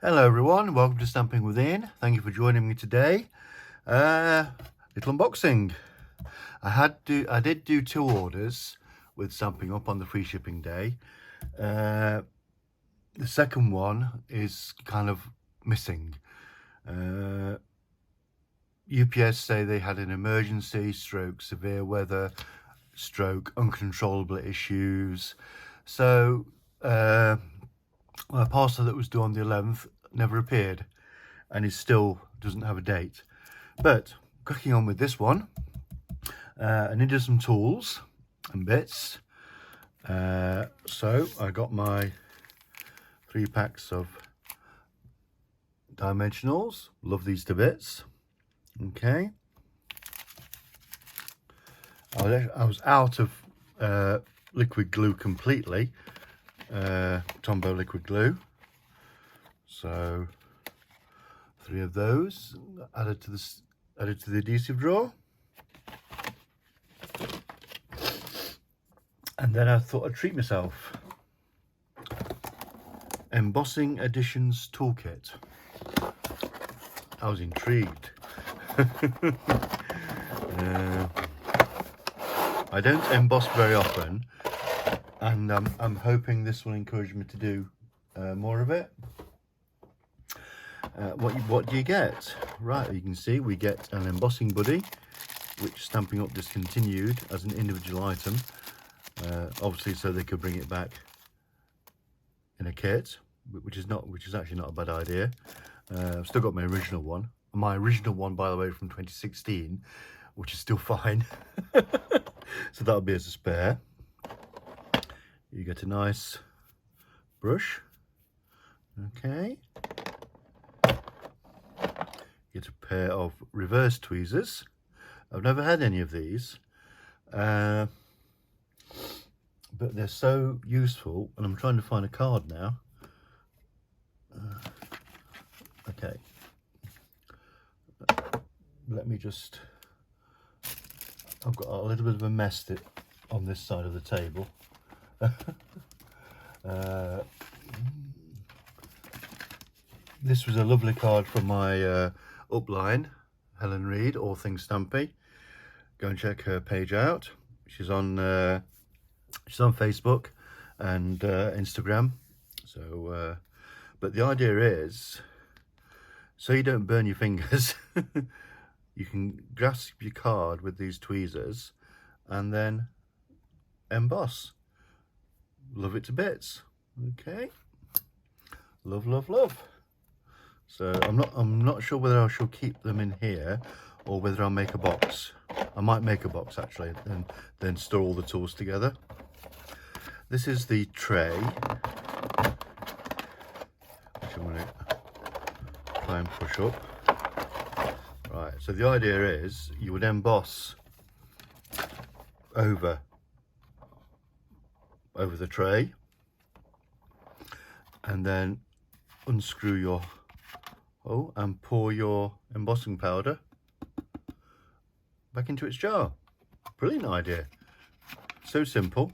Hello everyone, welcome to Stamping with Ian. Thank you for joining me today. Little unboxing. I did do 2 orders with Stampin' Up on the free shipping day. The second one is kind of missing. UPS say they had an emergency stroke severe weather stroke uncontrollable issues. So a parcel that was due on the 11th never appeared, and it still doesn't have a date. But cracking on with this one, I needed some tools and bits, so I got my 3 packs of dimensionals. Love these to bits. Okay, I was out of liquid glue completely, Tombow liquid glue, so 3 of those added to the adhesive drawer. And then I thought I'd treat myself. Embossing Editions Toolkit. I was intrigued. I don't emboss very often, and I'm hoping this will encourage me to do more of it. What do you get? Right, you can see we get an embossing buddy, which Stampin' Up discontinued as an individual item, obviously so they could bring it back in a kit, which is actually not a bad idea. I've still got my original one. My original one, by the way, from 2016, which is still fine. So that'll be as a spare. You get a nice brush. Okay. Get a pair of reverse tweezers. I've never had any of these, but they're so useful, and I'm trying to find a card now. Okay, let me just, I've got a little bit of a mess on this side of the table. This was a lovely card from my upline, Helen Reed, All Things Stampy. Go and check her page out. She's on Facebook and Instagram. So, but the idea is, so you don't burn your fingers, you can grasp your card with these tweezers and then emboss. Love it to bits. Okay, love, love, love. So I'm not sure whether I shall keep them in here or whether I'll make a box. I might make a box actually, and then store all the tools together. This is the tray, which I'm going to try and push up. Right, so the idea is you would emboss over the tray, and then unscrew your and pour your embossing powder back into its jar. Brilliant idea. So simple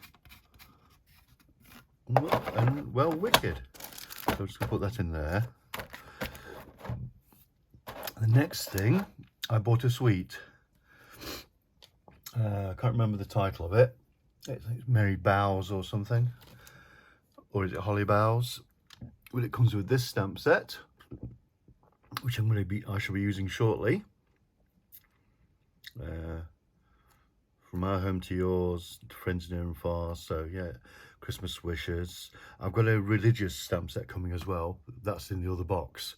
and well wicked. So I'm just gonna put that in there. The next thing, I bought a sweet. I can't remember the title of it. It's Mary Boughs or something, or is it Holly Boughs? Well, it comes with this stamp set, which I shall be using shortly. From our home to yours, friends near and far. So yeah, Christmas wishes. I've got a religious stamp set coming as well. That's in the other box,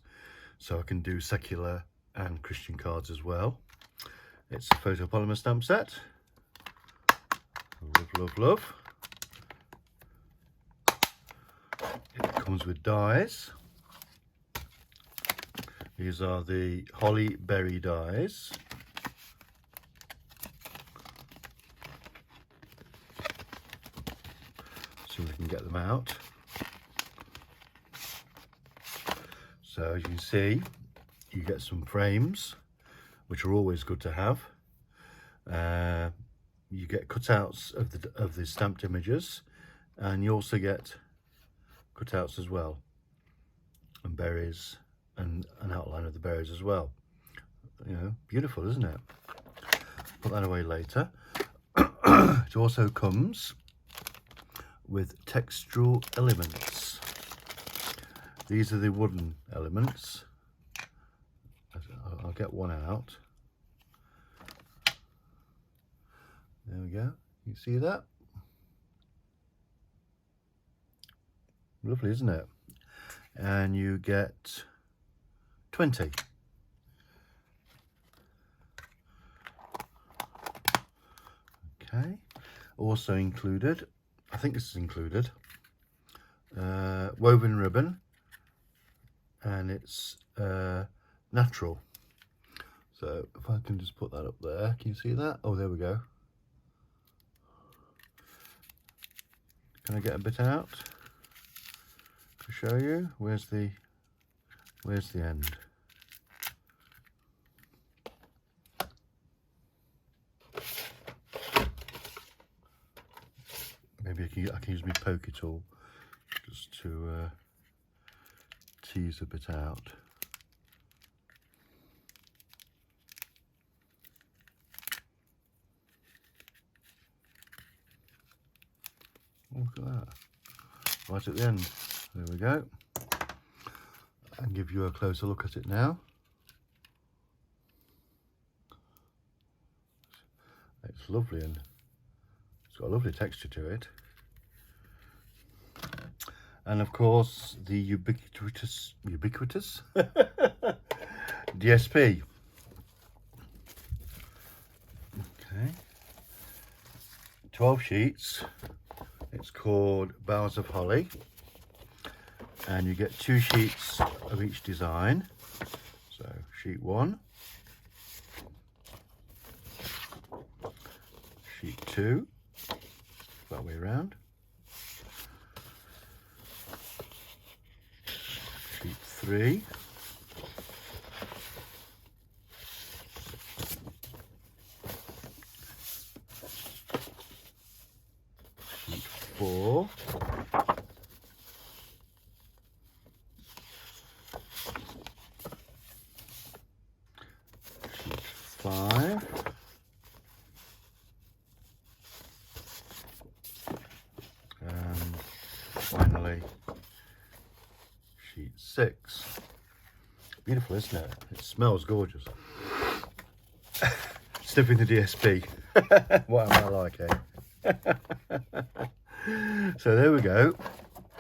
so I can do secular and Christian cards as well. It's a photopolymer stamp set. Love, love, love. It comes with dies. These are the holly berry dies. See if we can get them out. So as you can see, you get some frames, which are always good to have. You get cutouts of the stamped images, and you also get cutouts as well. and berries and an outline of the berries as well. You know, beautiful, isn't it? Put that away later. It also comes with textural elements. These are the wooden elements. I'll get one out. There we go. You see that? Lovely, isn't it? And you get 20. Okay. Also included, I think this is included, woven ribbon, and it's natural. So if I can just put that up there, can you see that? Oh, there we go. Can I get a bit out to show you? Where's the end? Maybe I can use my poke tool just to tease a bit out. Look at that, right at the end. There we go. I can give you a closer look at it now. It's lovely and it's got a lovely texture to it. And of course the ubiquitous DSP. Okay, 12 sheets. It's called Boughs of Holly, and you get 2 sheets of each design. So sheet 1, sheet 2, that way around, sheet 3, sheet 4, sheet 5, and finally sheet 6. Beautiful, isn't it? It smells gorgeous. Sniffing the DSP. What am I like, eh? So there we go.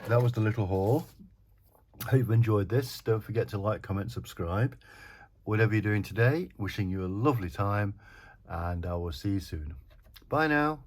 That was the little haul. Hope you enjoyed this. Don't forget to like, comment, subscribe. Whatever you're doing today, wishing you a lovely time, and I will see you soon. Bye now.